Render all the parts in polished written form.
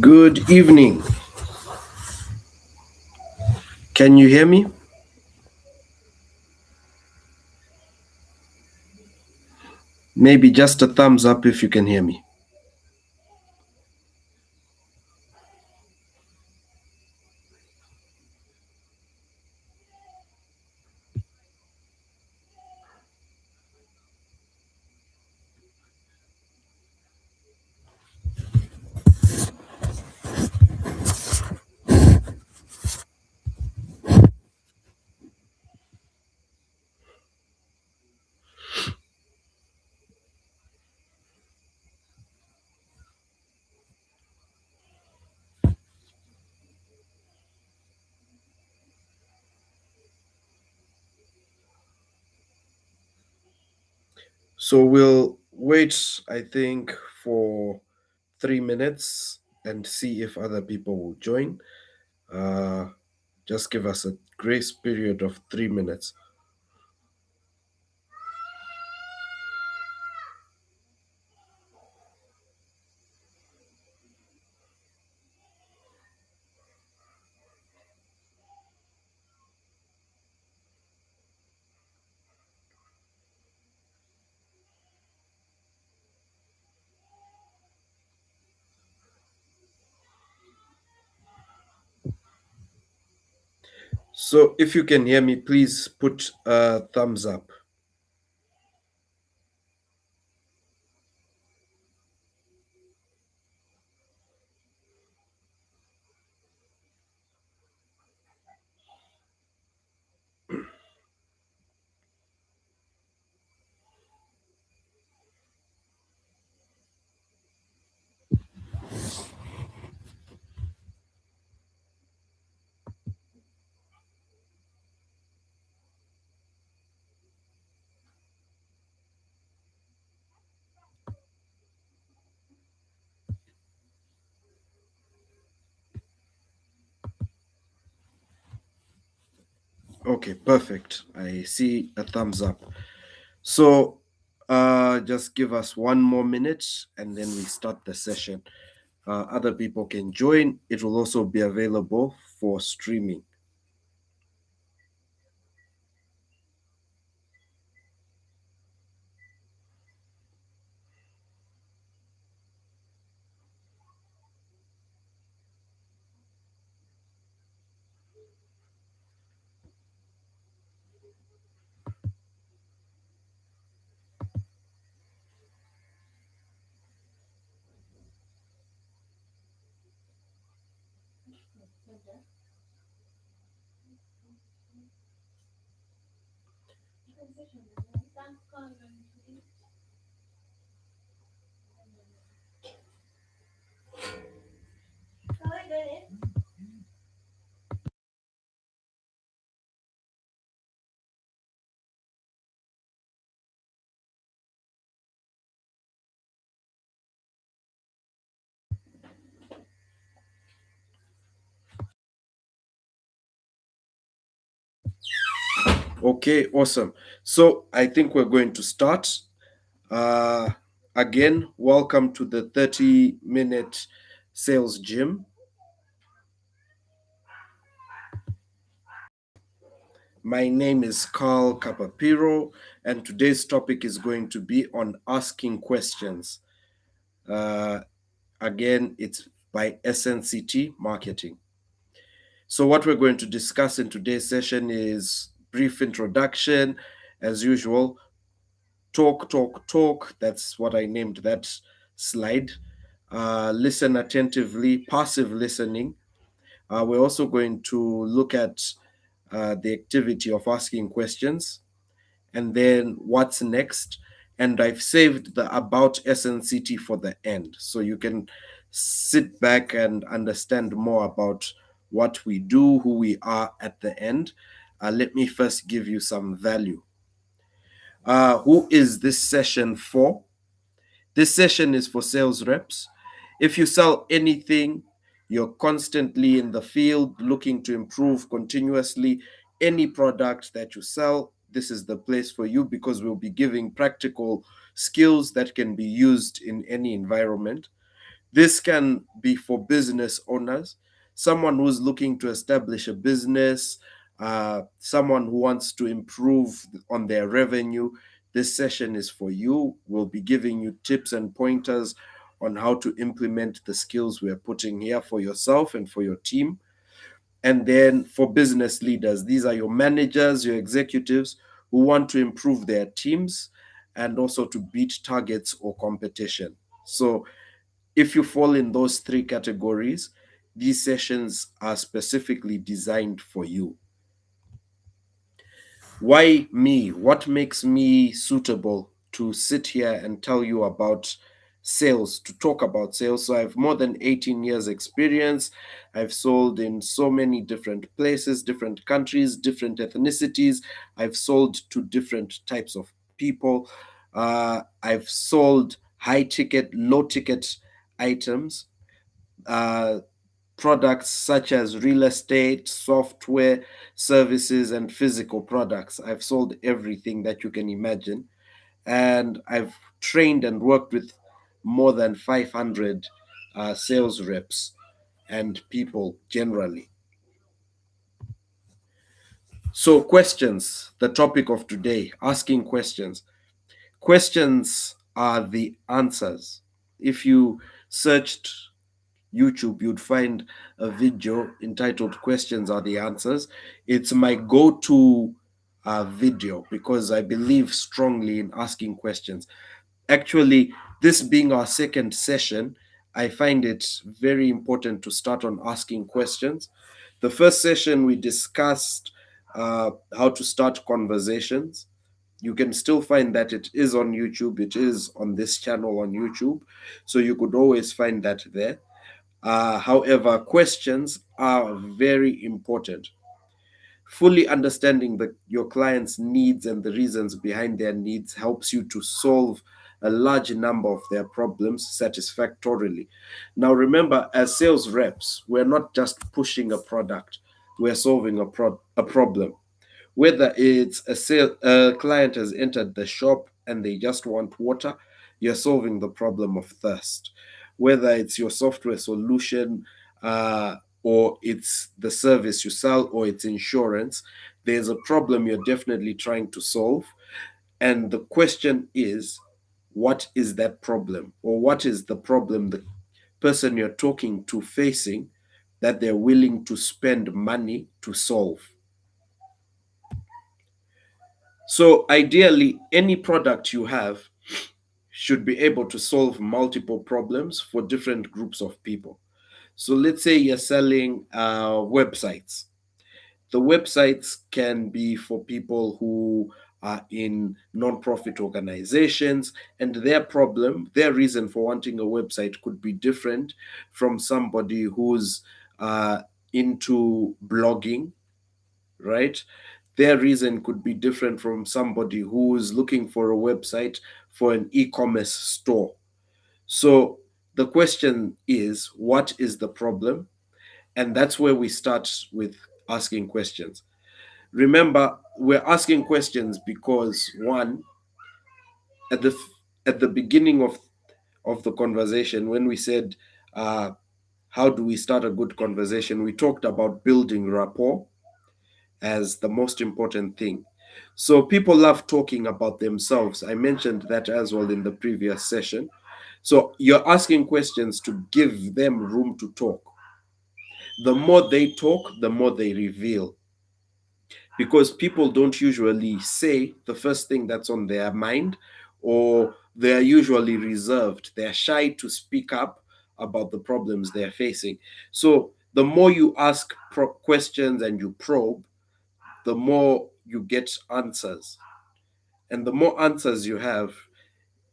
Good evening. Can you hear me? Maybe just a thumbs up if you can hear me. So we'll wait, I think, for 3 minutes and see if other people will join. Uh, just give us a grace period of 3 minutes. So if you can hear me, please put a thumbs up. Okay, perfect. I see a thumbs up. So just give us 1 more minute and then we start the session. Other people can join. It will also be available for streaming. Okay, awesome. So I think we're going to start. Uh, Again, welcome to the 30-minute sales gym. My name is Carl Capapiro, and today's topic is going to be on asking questions. Uh, Again, it's by SNCT Marketing. So, what we're going to discuss in today's session is brief introduction, as usual. Talk, talk, talk. That's what I named that slide. Listen attentively, passive listening. We're also going to look at the activity of asking questions, and then what's next. And I've saved the about SNCT for the end, so you can sit back and understand more about what we do, who we are at the end. Let me first give you some value. Who is this session for? This session is for sales reps. If you sell anything, you're constantly in the field looking to improve continuously. Any product that you sell, this is the place for you, because we'll be giving practical skills that can be used in any environment. This can be for business owners, someone who's looking to establish a business, someone who wants to improve on their revenue. This session is for you. We'll be giving you tips and pointers on how to implement the skills we're putting here for yourself and for your team. And then for business leaders, these are your managers, your executives who want to improve their teams and also to beat targets or competition. So if you fall in those three categories, these sessions are specifically designed for you. Why me? What makes me suitable to sit here and tell you about sales, to talk about sales? So I have more than 18 years experience. I've sold in so many different places, different countries, different ethnicities. I've sold to different types of people. I've sold high ticket, low ticket items, uh, products such as real estate, software, services, and physical products. I've sold everything that you can imagine. And I've trained and worked with more than 500 sales reps and people generally. So, questions, the topic of today, asking questions. Questions are the answers. If you searched YouTube, you'd find a video entitled Questions Are the Answers. It's my go to video because I believe strongly in asking questions. Actually, this being our second session, I find it very important to start on asking questions. The first session, we discussed how to start conversations. You can still find that it is on YouTube, it is on this channel on YouTube. So you could always find that there. However, questions are very important. Fully understanding your client's needs and the reasons behind their needs helps you to solve a large number of their problems satisfactorily. Now, remember, as sales reps, we're not just pushing a product, we're solving a problem. Whether it's a client has entered the shop and they just want water, you're solving the problem of thirst. Whether it's your software solution, or it's the service you sell, or it's insurance, there's a problem you're definitely trying to solve. And the question is, what is that problem? Or what is the problem the person you're talking to facing that they're willing to spend money to solve? So ideally, any product you have should be able to solve multiple problems for different groups of people. So let's say you're selling websites. The websites can be for people who are in non-profit organizations, and their reason for wanting a website could be different from somebody who's into blogging, right? Their reason could be different from somebody who is looking for a website for an e-commerce store. So the question is, what is the problem? And that's where we start with asking questions. Remember, we're asking questions because one, at the at the beginning of the conversation, when we said, how do we start a good conversation, we talked about building rapport as the most important thing. So people love talking about themselves. I mentioned that as well in the previous session. So you're asking questions to give them room to talk. The more they talk, the more they reveal. Because people don't usually say the first thing that's on their mind, or they're usually reserved. They're shy to speak up about the problems they're facing. So The more you ask questions and you probe, the more you get answers. And the more answers you have,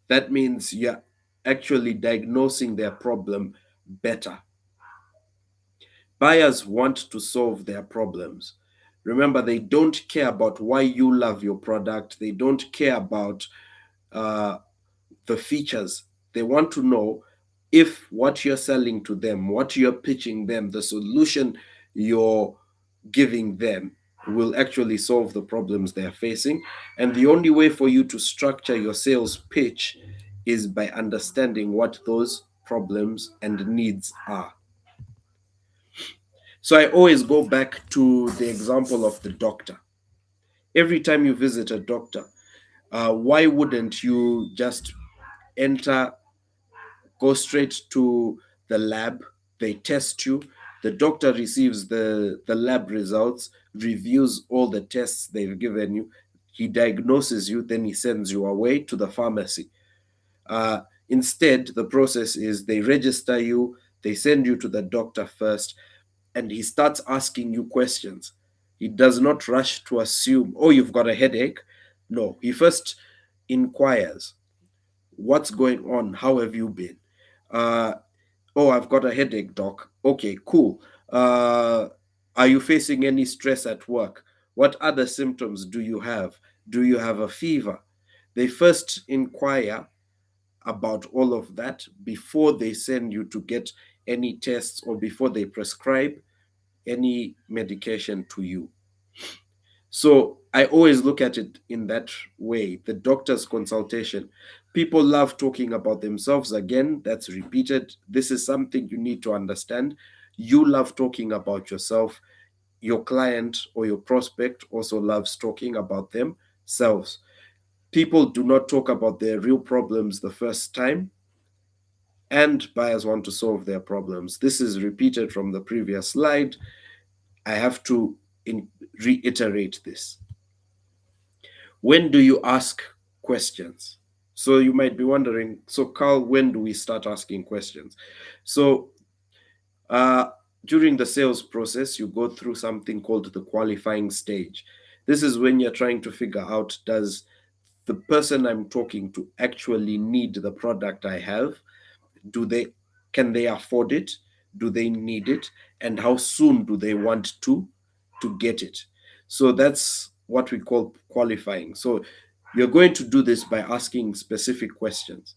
that means you're actually diagnosing their problem better. Buyers want to solve their problems. Remember, they don't care about why you love your product, they don't care about uh, the features. They want to know if what you're selling to them, what you're pitching them, the solution you're giving them will actually solve the problems they're facing. And the only way for you to structure your sales pitch is by understanding what those problems and needs are. So I always go back to the example of the doctor. Every time you visit a doctor, why wouldn't you just enter, go straight to the lab, they test you, the doctor receives the lab results, reviews all the tests they've given you, he diagnoses you, then he sends you away to the pharmacy. Uh, Instead, the process is they register you, they send you to the doctor first, and he starts asking you questions. He does not rush to assume, oh, you've got a headache. No, he first inquires, what's going on? How have you been? Uh, oh, I've got a headache, doc. Okay, cool. Are you facing any stress at work? What other symptoms do you have? Do you have a fever? They first inquire about all of that before they send you to get any tests or before they prescribe any medication to you. So I always look at it in that way. The doctor's consultation. People love talking about themselves. Again, that's repeated. This is something you need to understand. You love talking about yourself. Your client or your prospect also loves talking about themselves. People do not talk about their real problems the first time, and buyers want to solve their problems. This is repeated from the previous slide. I have to reiterate this. When do you ask questions? So you might be wondering, so Carl, when do we start asking questions? So uh, during the sales process, you go through something called the qualifying stage. This is when you're trying to figure out, does the person I'm talking to actually need the product I have? Do they, can they afford it? Do they need it? And how soon do they want to get it? So that's what we call qualifying. So you're going to do this by asking specific questions.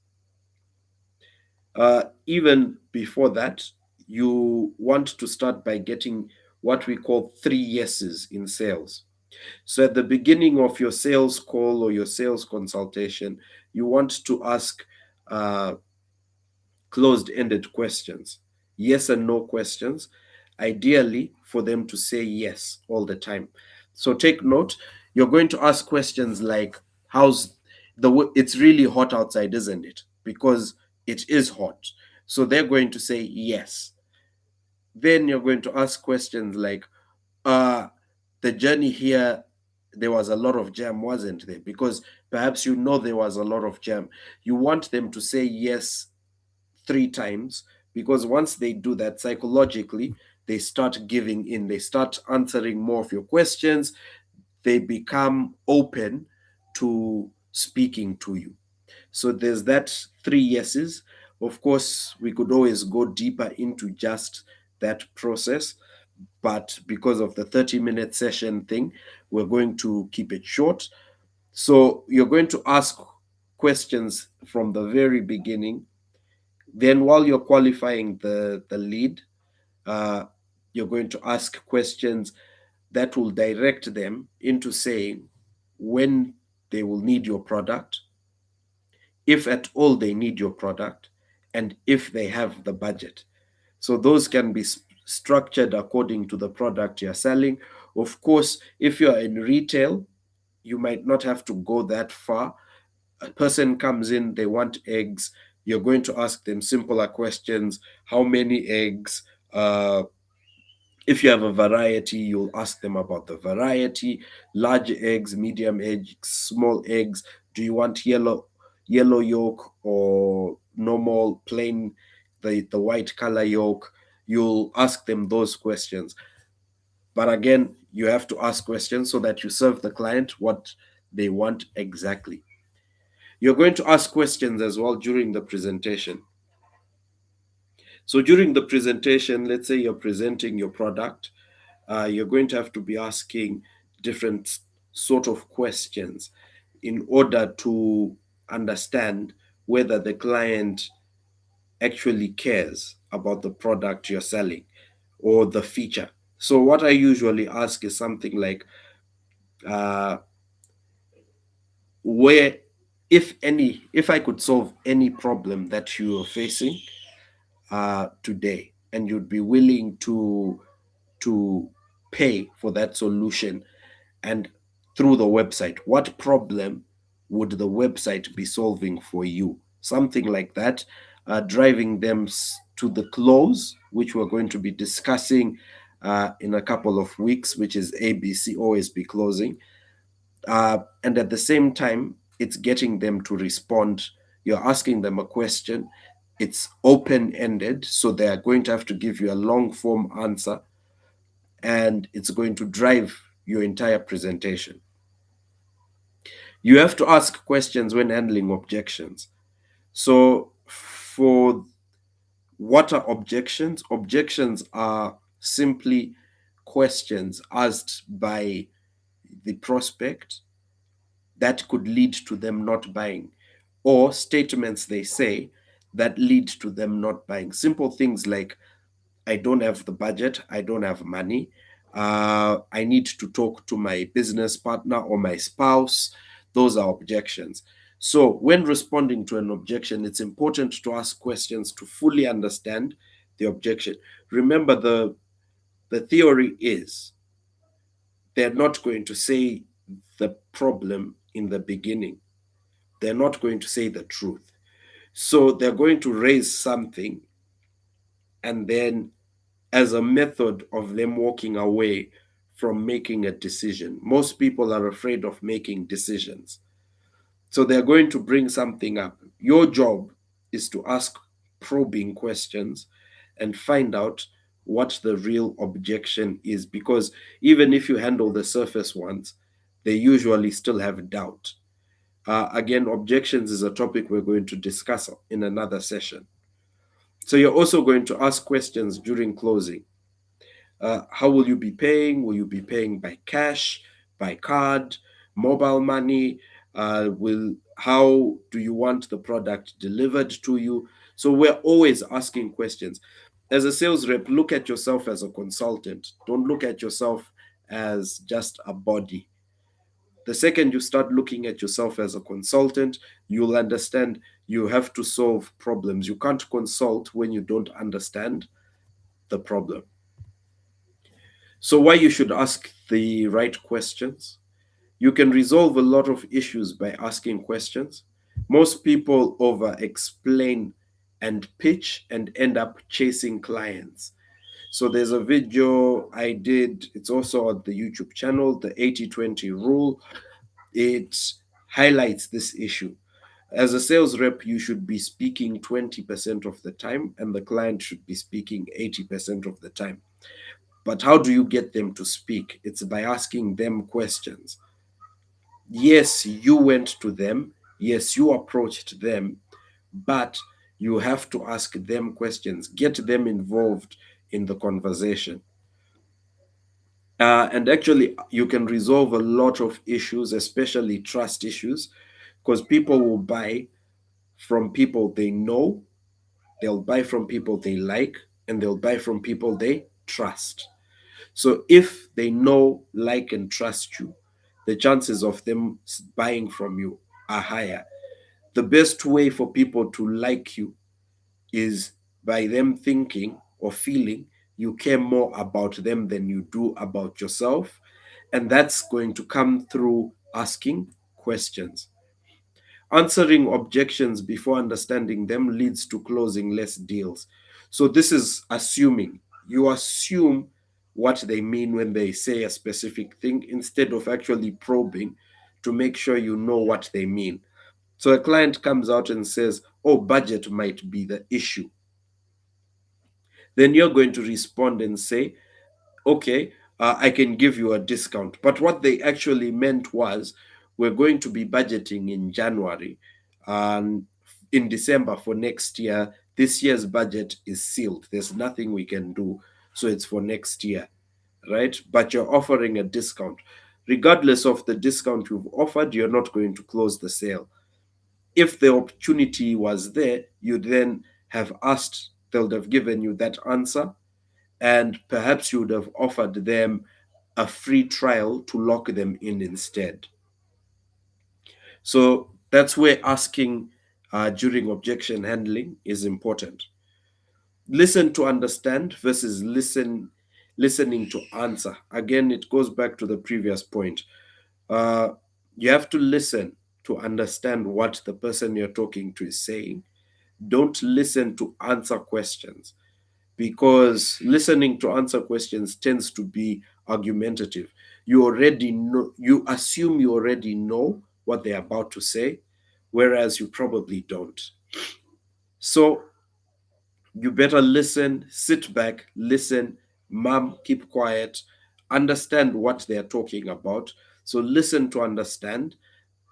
Even before that, you want to start by getting what we call 3 yeses in sales. So at the beginning of your sales call or your sales consultation, you want to ask uh, closed ended questions, yes and no questions, ideally for them to say yes all the time. So take note, you're going to ask questions like, how's it's really hot outside, isn't it? Because it is hot. So they're going to say yes. Then you're going to ask questions like, uh, the journey here, there was a lot of jam, wasn't there? Because perhaps you know there was a lot of jam. You want them to say yes 3 times, because once they do that psychologically, they start giving in, they start answering more of your questions, they become open to speaking to you. So there's that 3 yeses. Of course, we could always go deeper into just that process, but because of the 30-minute session thing, we're going to keep it short. So you're going to ask questions from the very beginning. Then, while you're qualifying the lead, uh, you're going to ask questions that will direct them into saying when they will need your product, if at all they need your product, and if they have the budget. So, those can be structured according to the product you're selling. Of course, if you're in retail, you might not have to go that far. A person comes in, they want eggs, you're going to ask them simpler questions. How many eggs? If you have a variety, you'll ask them about the variety: large eggs, medium eggs, small eggs. Do you want yellow yolk or normal plain, the white color yolk? you'll ask them those questions. But again, you have to ask questions so that you serve the client what they want exactly. You're going to ask questions as well during the presentation. So during the presentation, let's say you're presenting your product, you're going to have to be asking different sort of questions in order to understand whether the client actually cares about the product you're selling or the feature. So what I usually ask is something like, uh, where, if any, if I could solve any problem that you are facing today, and you'd be willing to pay for that solution and through the website, what problem would the website be solving for you? Something like that, driving them to the close, which we're going to be discussing in a couple of weeks, which is ABC, always be closing. And at the same time, it's getting them to respond. You're asking them a question, it's open ended, so they are going to have to give you a long form answer, and it's going to drive your entire presentation. You have to ask questions when handling objections. So, for what are objections? Objections are simply questions asked by the prospect that could lead to them not buying, or statements they say that lead to them not buying. Simple things like, I don't have the budget, I don't have money, I need to talk to my business partner or my spouse. Those are objections. So, when responding to an objection, it's important to ask questions to fully understand the objection. Remember, the theory is they're not going to say the problem in the beginning, they're not going to say the truth. So, they're going to raise something, and then, as a method of them walking away from making a decision. Most people are afraid of making decisions. So they're going to bring something up. Your job is to ask probing questions and find out what the real objection is, because even if you handle the surface ones, they usually still have doubt. Again, objections is a topic we're going to discuss in another session. So you're also going to ask questions during closing. How will you be paying? Will you be paying by cash, by card, mobile money? Will How do you want the product delivered to you? So we're always asking questions. As a sales rep, look at yourself as a consultant. Don't look at yourself as just a body. The second you start looking at yourself as a consultant, you'll understand you have to solve problems. You can't consult when you don't understand the problem. So, why you should ask the right questions? You can resolve a lot of issues by asking questions. Most people over explain and pitch and end up chasing clients. So, there's a video I did, it's also on the YouTube channel, the 80/20 rule. It highlights this issue. As a sales rep, you should be speaking 20% of the time, and the client should be speaking 80% of the time. But how do you get them to speak? It's by asking them questions. Yes, you went to them. Yes, you approached them, but you have to ask them questions. Get them involved in the conversation. And actually, you can resolve a lot of issues, especially trust issues, because people will buy from people they know, they'll buy from people they like, and they'll buy from people they trust. So if they know, like, and trust you, the chances of them buying from you are higher. The best way for people to like you is by them thinking or feeling you care more about them than you do about yourself. And that's going to come through asking questions. Answering objections before understanding them leads to closing less deals. So, this is assuming. You assume what they mean when they say a specific thing instead of actually probing to make sure you know what they mean. So, a client comes out and says, oh, budget might be the issue. Then you're going to respond and say, okay, I can give you a discount. But what they actually meant was, we're going to be budgeting in January, and in December for next year. This year's budget is sealed. There's nothing we can do. So it's for next year, right? But you're offering a discount. Regardless of the discount you've offered, you're not going to close the sale. If the opportunity was there, you'd then have asked, they would have given you that answer, and perhaps you would have offered them a free trial to lock them in instead. So that's where asking during objection handling is important. Listen to understand versus listening to answer. Again, it goes back to the previous point. Uh, you have to listen to understand what the person you're talking to is saying. Don't listen to answer questions, because listening to answer questions tends to be argumentative. You already know, you assume you already know what they're about to say, whereas you probably don't. So you better listen, sit back, listen, mom, keep quiet, understand what they're talking about. So listen to understand,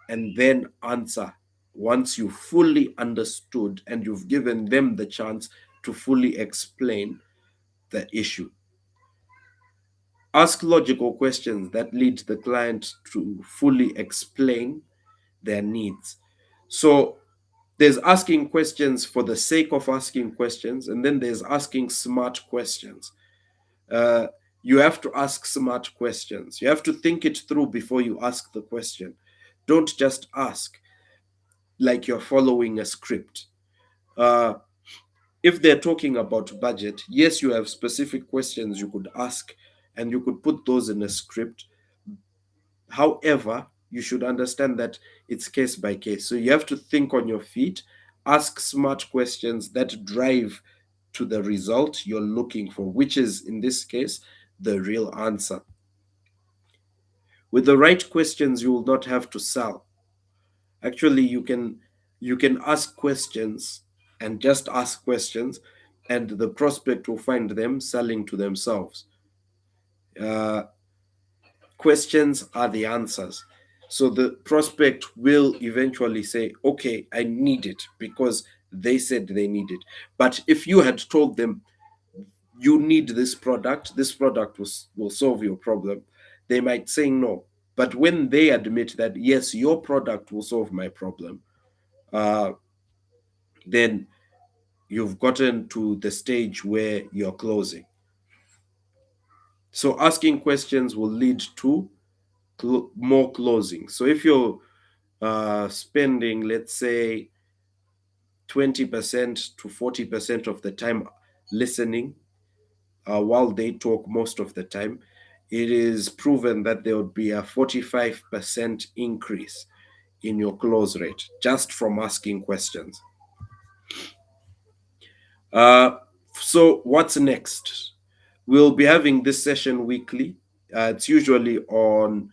and then answer once you fully understood and you've given them the chance to fully explain the issue. Ask logical questions that lead the client to fully explain their needs. So there's asking questions for the sake of asking questions, and then there's asking smart questions. Uh, you have to ask smart questions. You have to think it through before you ask the question. Don't just ask like you're following a script. Uh, if they're talking about budget, yes, you have specific questions you could ask, and you could put those in a script. However, you should understand that it's case by case. So you have to think on your feet, ask smart questions that drive to the result you're looking for, which is in this case the real answer. With the right questions, you will not have to sell. Actually, you can ask questions and just ask questions, and the prospect will find them selling to themselves. Uh, Questions are the answers. So the prospect will eventually say, okay, I need it because they said they need it. But if you had told them, you need this product will solve your problem, they might say no. But when they admit that, yes, your product will solve my problem, uh, then you've gotten to the stage where you're closing. So asking questions will lead to more closing. So if you're spending, let's say, 20% to 40% of the time listening while they talk most of the time, it is proven that there would be a 45% increase in your close rate just from asking questions. Uh, so, what's next? We'll be having this session weekly. It's usually on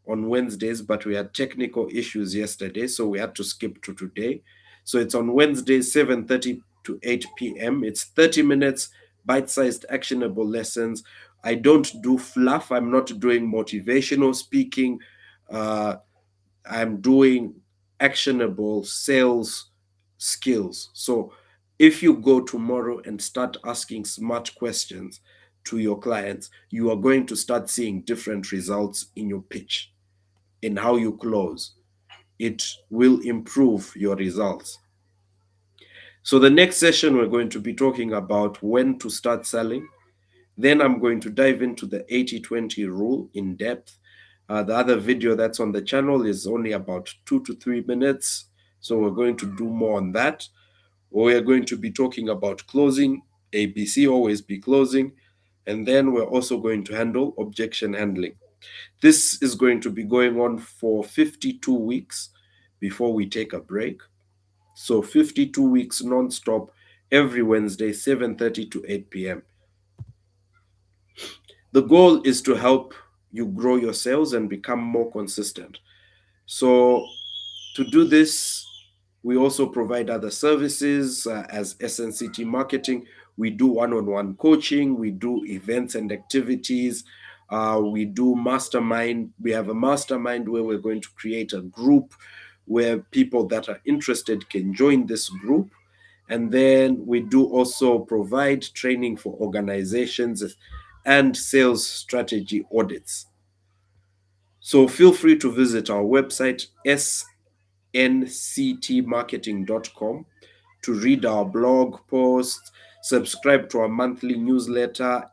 Wednesdays, but we had technical issues yesterday, so we had to skip to today. So it's on Wednesdays, 7:30 to 8 p.m. It's 30 minutes, bite-sized, actionable lessons. I don't do fluff. I'm not doing motivational speaking. Uh, I'm doing actionable sales skills. So if you go tomorrow and start asking smart questions to your clients, you are going to start seeing different results in your pitch, in how you close. It will improve your results. So, the next session, we're going to be talking about when to start selling. Then, I'm going to dive into the 80/20 rule in depth. The other video that's on the channel is only about 2 to 3 minutes. So, we're going to do more on that. We're going to be talking about closing, ABC, always be closing. And then we're also going to handle objection handling. This is going to be going on for 52 weeks before we take a break. So 52 weeks non-stop every Wednesday, 7:30 to 8 p.m. The goal is to help you grow your sales and become more consistent. So to do this, we also provide other services as SNCT marketing. We do one-on-one coaching, we do events and activities, we do mastermind. We have a mastermind where we're going to create a group where people that are interested can join this group. And then we do also provide training for organizations and sales strategy audits. So feel free to visit our website, snctmarketing.com, to read our blog posts, subscribe to our monthly newsletter,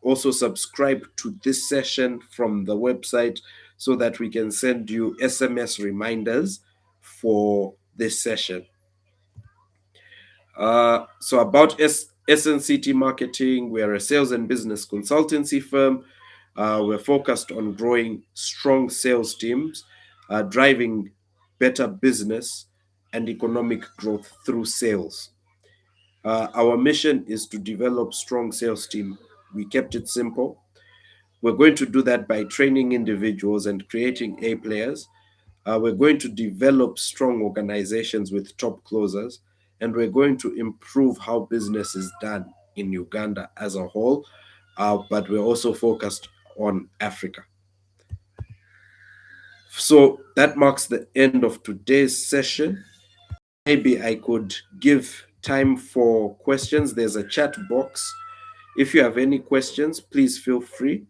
also subscribe to this session from the website so that we can send you SMS reminders for this session. So about SNCT Marketing, we are a sales and business consultancy firm. We're focused on growing strong sales teams, driving better business and economic growth through sales. Our mission is to develop strong sales team. We kept it simple. We're going to do that by training individuals and creating A players. We're going to develop strong organizations with top closers, and we're going to improve how business is done in Uganda as a whole, but we're also focused on Africa. So that marks the end of today's session. Maybe I could give time for questions. There's a chat box. If you have any questions, please feel free.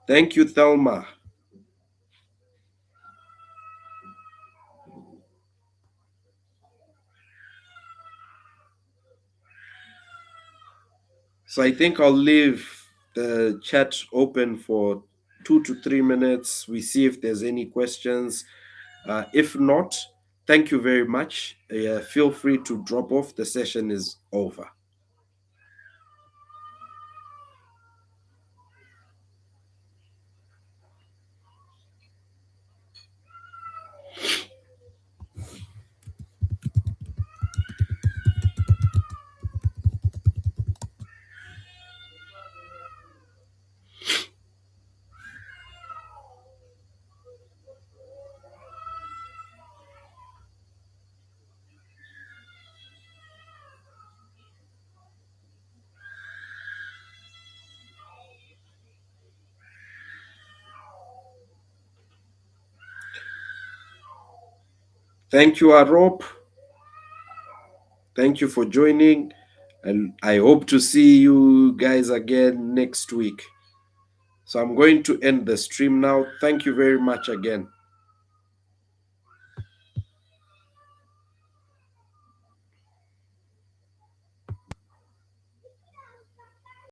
Thank you, Thelma. So I think I'll leave the chat open for 2 to 3 minutes. We see if there's any questions. If not, thank you very much. Feel free to drop off. The session is over. Thank you, Arop. Thank you for joining. And I hope to see you guys again next week. So I'm going to end the stream now. Thank you very much again.